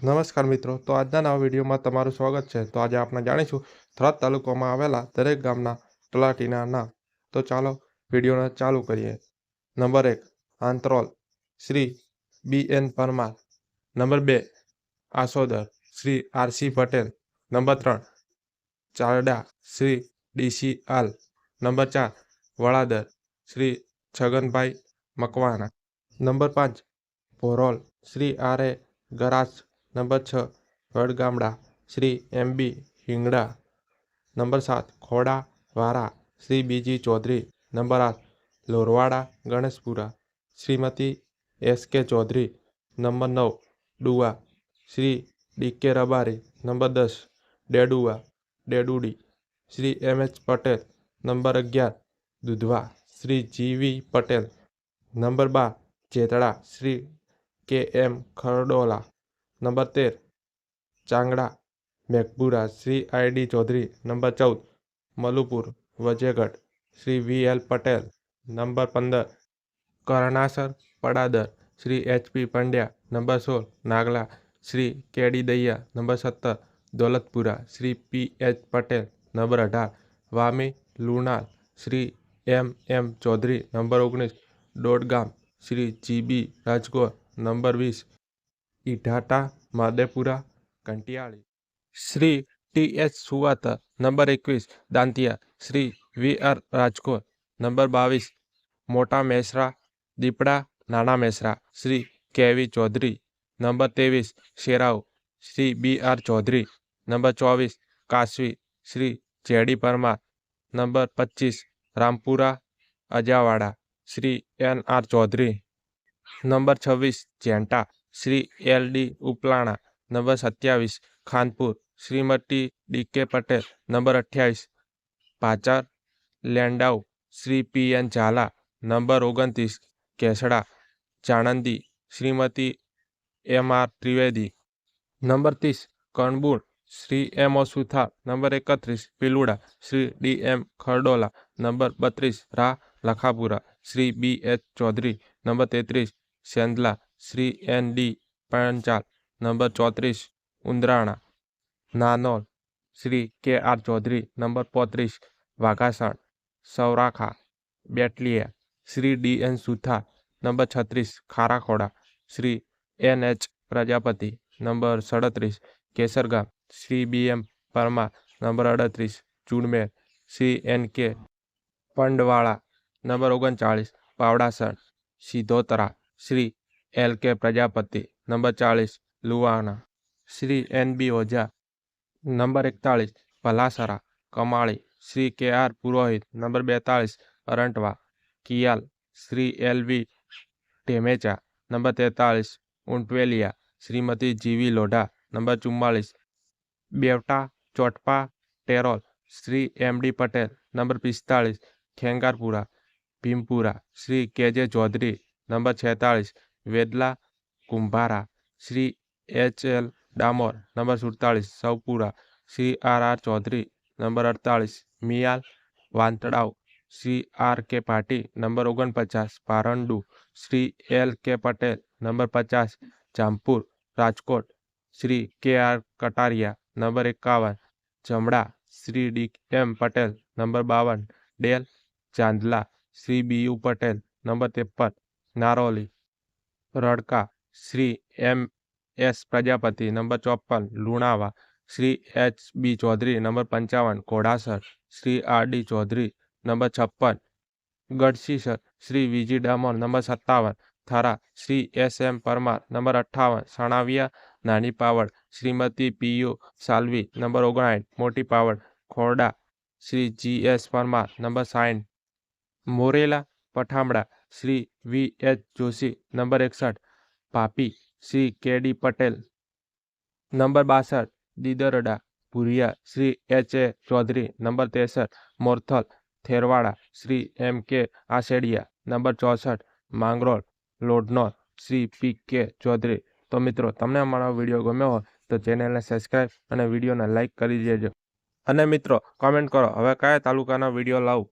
નમસ્કાર મિત્રો, તો આજના નવા વિડીયોમાં તમારું સ્વાગત છે। તો આજે આપણે જાણીશું થરાદ તાલુકામાં આવેલા દરેક ગામના તલાટીના નામ। તો ચાલો વિડીયોને ચાલુ કરીએ। Number 1 Antrol Shri BN Parmar. Number 2 Asodar Shri RC Patel. Number 3 Charda Shri DC Aal. Number 4 Vadadar Shri Chhaganbhai Makwana. Number 5 Bhorol Shri RA Garas. Number 6 Vadgamda Shri MB Hingda. Number 7 Khoda Vara Shri BG Chaudhary. Number 8 Lorvada Ganeshpura Shrimati SK Chaudhary. Number 9 Dua Shri DK Rabari. Number 10 Dedua Dedudi Shri MH Patel. Number 11 દુધવા Shri GV Patel. Number 12 Jetda Shri KM Khardola. Number 13 Changda Meghpura Shri ID Chaudhary. Number 14 Malupur Vajegadh Shri VL Patel. Number 15 Karnasar Padadar Shri HP Pandya. Number 16 Nagla Shri KD Daiya. Number 17 Dolatpura Shri PH Patel. Number 18 Vami Lunal Shri MM Chaudhary. Number 19 Dodgam Shri GB Rajgor. Number 20 Idhata Madepura Kantiyali Shri TH Suvatar. Number 21 Dantiya Shri VR Rajkor. Number 22 Mota Mesra Dipda Nana Mesra Shri KV Chaudhary. Number 23 Sherav Shri BR Chaudhary. Number 24 Kasvi Shri JD Parmar. Number 25 Rampura Ajavada Shri NR Chaudhary. Number 26 Jenta Shri LD Uplana. Number 27 Khanpur Shrimati DK Patel. Number 28 Pachar Lendau Shri PN Jhala. Number 29 Kesda Chanandi Shrimati MR Trivedi. Number 30 Kanbur Shri MO Suthar. Number 31 Piluda Shri DM Khardola. Number 32 રા લખાપુરા Shri BH Chaudhary. Number 33 Sendhla Shri ND Panchal. Number 34 Undrana Nanol Shri KR Chaudhary. Number 35 Vaghasan Saurakha Betliya Shri DN Suthar. Number 36 Kharakhoda Shri NH Prajapati. Number 37 Kesargam Shri BM Parmar. Number 38 Chudmer Shri NK Pandvala. Number 39 Pavdasan Sidhotra Shri LK Prajapati. Number 40 Luvana Shri NB Ojha. Number 41 Bhalasara Kamali Shri KR Purohit. Number 42 Arantva Kiyal Shri LV Dhemecha. Number 43 Untveliya Shrimati GV Lodha. Number 44 Bevta Chotpa Terol Shri MD Patel. Number 45 Khengarpura Bhimpura Shri KJ Chaudhary. Number 46 Vedla Kumbhara Shri HL Damor. Number 47 Saupura Shri RR Chaudhary. Number 48 Miyal Vantdav Shri RK Pati. Number 49 Parandu Shri LK Patel. Number 50 Jampur Rajkot Shri KR Kataria. Number 51 Jamda Shri DM Patel. Number 52 Del Chandla Shri BU Patel. Number 53 Naroli Radka Shri MS Prajapati. Number 54 Lunava Shri HB Chaudhary. Number 55 Ghodasar Shri RD Chaudhary. Number 56 Gadhsisar Shri VG Damor. Number 57 Thara Shri SM Parmar. Number 58 Sanaviya Nani Pavad Shrimati PU Salvi. Number 59 Moti Pavad Khorda Shri GS Parmar. Number 60 Morela Pathamda Shri VH Joshi. Number 61 Papi Shri KD Patel. Number 62 Didarda Bhuriya Shri HA Chaudhary. Number 63 Morthal Therwada Shri MK આસેડિયા। Number 64 Mangrol Lodhnor Shri PK Chaudhary. તો મિત્રો, તમને અમારો video ગમ્યો હોય તો ચેનલને subscribe અને વિડીયોને લાઈક કરી દેજો। અને મિત્રો, કોમેન્ટ કરો હવે કયા તાલુકાના વિડીયો લાવું